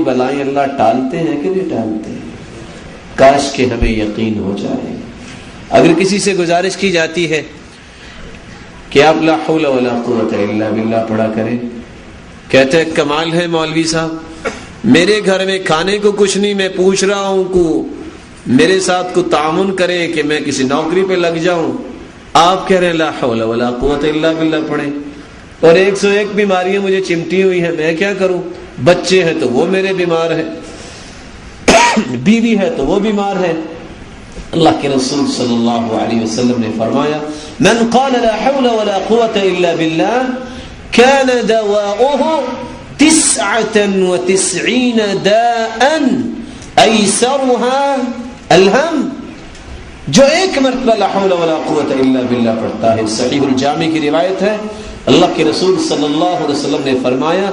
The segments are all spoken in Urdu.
بلائیں اللہ ٹالتے ہیں کہ نہیں ٹالتے ہیں؟ کاش کہ ہمیں یقین ہو جائے. اگر کسی سے گزارش کی جاتی ہے کہ آپ لا حول ولا قوت الا باللہ پڑھا کریں، کہتے ہیں کمال ہے مولوی صاحب، میرے گھر میں کھانے کو کچھ نہیں، میں پوچھ رہا ہوں کو میرے ساتھ کو تعاون کریں کہ میں کسی نوکری پہ لگ جاؤں، آپ کہہ رہے ہیں لا حول ولا قوت الا باللہ پڑھیں، اور 101 بیماریاں مجھے چمٹی ہوئی ہیں، میں کیا کروں؟ بچے ہیں تو وہ میرے بیمار ہیں، بیوی ہے تو وہ بیمار ہے. اللہ کے رسول صلی اللہ علیہ وسلم نے فرمایا من قال لا حول ولا قوة الا بالله كان دواؤه 99 داء ايسرها الهم. جو ایک مرتبہ لا حول ولا قوة الا باللہ پڑھتا ہے، صحیح الجامع کی روایت ہے، اللہ کے رسول صلی اللہ علیہ وسلم نے فرمایا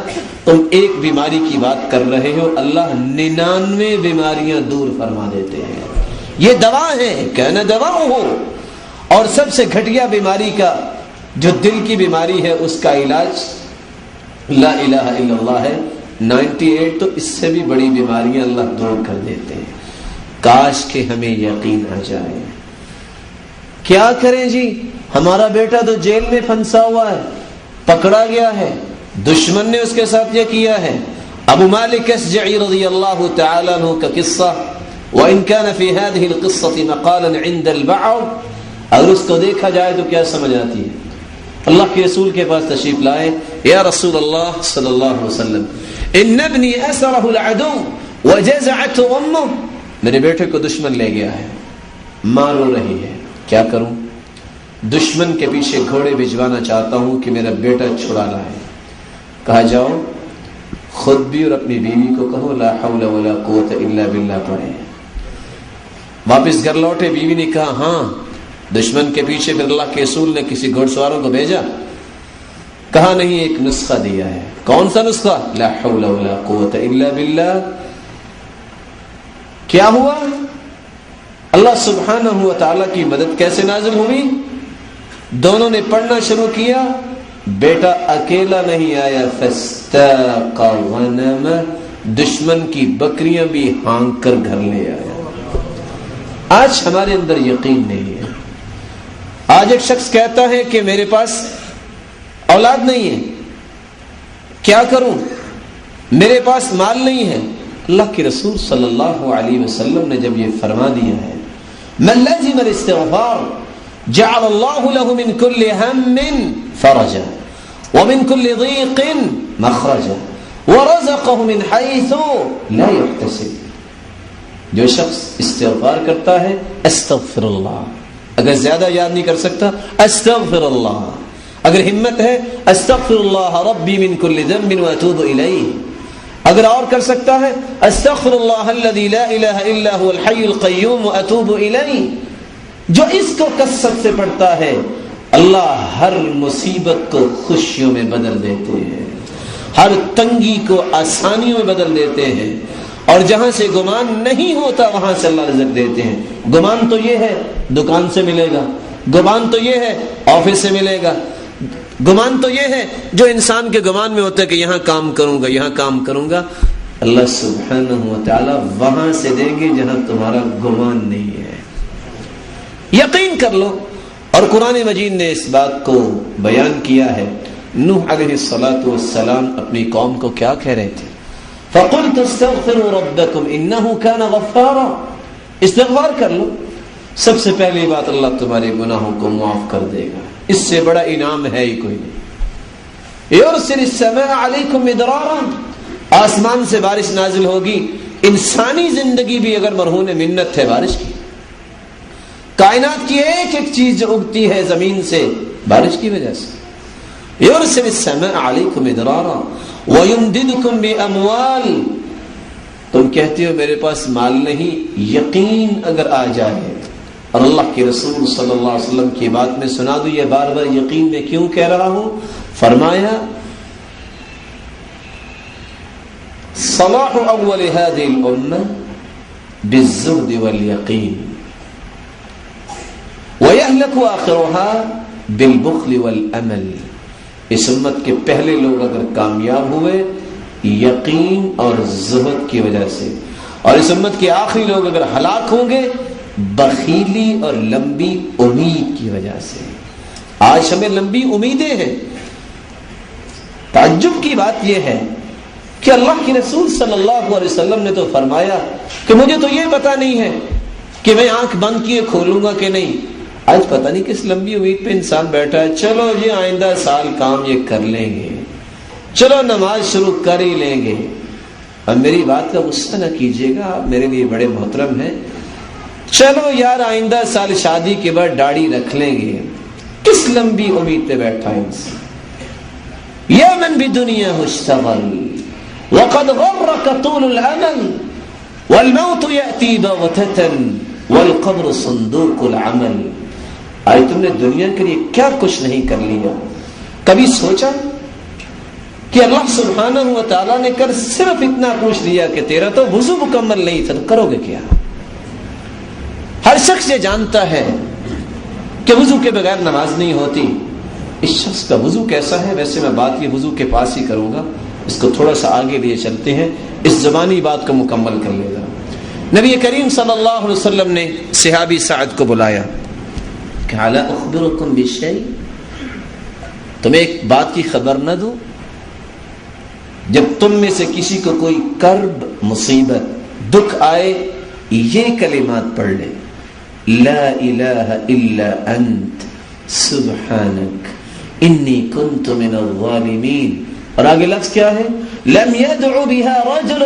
تم ایک بیماری کی بات کر رہے ہو، اللہ 99 بیماریاں دور فرما دیتے ہیں. یہ دوا ہے، کہنا دوا ہو. اور سب سے گھٹیا بیماری کا جو دل کی بیماری ہے اس کا علاج لا الہ الا اللہ ہے. 98 تو اس سے بھی بڑی بیماریاں اللہ دور کر دیتے ہیں. کاش کہ ہمیں یقین آ جائے. کیا کریں جی؟ ہمارا بیٹا تو جیل میں پھنسا ہوا ہے، پکڑا گیا ہے، دشمن نے اس کے ساتھ یہ کیا ہے. ابو مالک اشجعی رضی اللہ تعالی عنہ کا قصہ، وَإِن كَانَ فِي هَذِهِ الْقِصَّةِ مَقَالًا عِنْدَ الْبَعْضِ، اگر اس کو دیکھا جائے تو کیا سمجھ آتی ہے؟ اللہ کے رسول کے پاس تشریف لائے، یا رسول اللہ صلی اللہ علیہ وسلم ان ابنی اسرہ العدو وجزعت امہ، میرے بیٹے کو دشمن لے گیا ہے، ماں رو رہی ہے، کیا کروں؟ دشمن کے پیچھے گھوڑے بھجوانا چاہتا ہوں کہ میرا بیٹا چھڑا لائے. کہا جاؤ خود بھی اور اپنی بیوی کو کہو لا حول ولا قوت الا باللہ پڑھیں. واپس گھر لوٹے، بیوی نے کہا ہاں دشمن کے پیچھے پھر اللہ کے رسول نے کسی گھوڑ سواروں کو بھیجا؟ کہا نہیں، ایک نسخہ دیا ہے. کون سا نسخہ؟ لا حول ولا قوت الا باللہ. کیا ہوا؟ اللہ سبحانہ و تعالی کی مدد کیسے نازل ہوئی؟ دونوں نے پڑھنا شروع کیا، بیٹا اکیلا نہیں آیا، فاستاق غنم، دشمن کی بکریاں بھی ہانک کر گھر لے آیا. آج ہمارے اندر یقین نہیں ہے. آج ایک شخص کہتا ہے کہ میرے پاس اولاد نہیں ہے، کیا کروں؟ میرے پاس مال نہیں ہے. اللہ کے رسول صلی اللہ علیہ وسلم نے جب یہ فرما دیا ہے من لزم الاستغفار جعل اللہ له من كل هم فرجا ومن كل ضيق مخرجا ورزقه من حيث لا يحتسب. جو شخص استغفار کرتا ہے استغفر اللہ، اگر زیادہ یاد نہیں کر سکتا استغفر اللہ، اگر ہمت ہے استغفر اللہ ربی من كل ذنب واتوب الیہ، اگر اور کر سکتا ہے استغفر اللہ الذی لا الہ الا هو الحی القیوم واتوب الیہ. جو اس کو کثرت سے پڑھتا ہے اللہ ہر مصیبت کو خوشیوں میں بدل دیتے ہیں، ہر تنگی کو آسانیوں میں بدل دیتے ہیں، اور جہاں سے گمان نہیں ہوتا وہاں سے اللہ رزق دیتے ہیں. گمان تو یہ ہے دکان سے ملے گا، گمان تو یہ ہے آفس سے ملے گا، گمان تو یہ ہے جو انسان کے گمان میں ہوتا ہے کہ یہاں کام کروں گا، یہاں کام کروں گا. اللہ سبحانہ و تعالی وہاں سے دیں گے جہاں تمہارا گمان نہیں ہے. یقین کر لو. اور قرآن مجید نے اس بات کو بیان کیا ہے. نوح علیہ الصلوۃ والسلام اپنی قوم کو کیا کہہ رہے تھے؟ فَقُلْتُ اسْتَغْفِرُوا رَبَّكُمْ إِنَّهُ كَانَ غَفَّارًا. استغفار کر لو. سب سے پہلی بات اللہ تمہارے گناہوں کو معاف کر دے گا، اس سے بڑا انعام ہے ہی کوئی نہیں. يُرْسِلِ السَّمَاءَ عَلَيْكُمْ مِدْرَارًا، آسمان سے بارش نازل ہوگی. انسانی زندگی بھی اگر مرہون منت ہے بارش کی. کائنات کی ایک ایک چیز جو اگتی ہے زمین سے بارش کی وجہ سے. يُرْسِلِ السَّمَاءَ عَلَيْكُمْ مِدْرَارًا وَيُمْدِدْكُمْ بِأَمْوَالٍ. تم کہتے ہو میرے پاس مال نہیں، یقین اگر آ جائے اور اللہ کے رسول صلی اللہ علیہ وسلم کی بات میں سنا دوں، یہ بار بار یقین میں کیوں کہہ رہا ہوں؟ فرمایا صلاح اول هذه الامه بالزهد واليقين ويهلك اخرها بالبخل والامل. اس امت کے پہلے لوگ اگر کامیاب ہوئے یقین اور زہد کی وجہ سے. اور اس امت کے آخری لوگ اگر ہلاک ہوں گے بخیلی اور لمبی امید کی وجہ سے. آج ہمیں لمبی امیدیں ہیں. تعجب کی بات یہ ہے کہ اللہ کے رسول صلی اللہ علیہ وسلم نے تو فرمایا کہ مجھے تو یہ پتا نہیں ہے کہ میں آنکھ بند کیے کھولوں گا کہ نہیں. آج پتہ نہیں کس لمبی امید پہ انسان بیٹھا ہے. چلو یہ آئندہ سال کام یہ کر لیں گے, چلو نماز شروع کر ہی لیں گے. اب میری بات کا غصہ نہ کیجیے گا, آپ میرے لیے بڑے محترم ہیں. چلو یار آئندہ سال شادی کے بعد داڑھی رکھ لیں گے. کس لمبی امید پہ بیٹھا ہے انسان. یا من بدنیا اشتغل وقد غرك طول الامل والموت يأتي بغتة والقبر صندوق العمل. آج تم نے دنیا کے لیے کیا کچھ نہیں کر لیا. کبھی سوچا کہ اللہ سبحانہ و تعالیٰ نے کر صرف اتنا پوچھ لیا کہ تیرا تو وضو مکمل نہیں تھا, تو کرو گے کیا. ہر شخص یہ جانتا ہے کہ وضو کے بغیر نماز نہیں ہوتی. اس شخص کا وضو کیسا ہے, ویسے میں بات یہ وضو کے پاس ہی کروں گا, اس کو تھوڑا سا آگے لیے چلتے ہیں, اس زبانی بات کو مکمل کر لے گا. نبی کریم صلی اللہ علیہ وسلم نے صحابی سعد کو بلایا کہ الا اخبرکم بشیء, تمہیں ایک بات کی خبر نہ دوں. جب تم میں سے کسی کو کوئی کرب مصیبت دکھ آئے یہ کلمات پڑھ لے, لا الہ الا انت سبحانک انی کنت من الظالمین. اور آگے لفظ کیا ہے, لم يدع بها رجل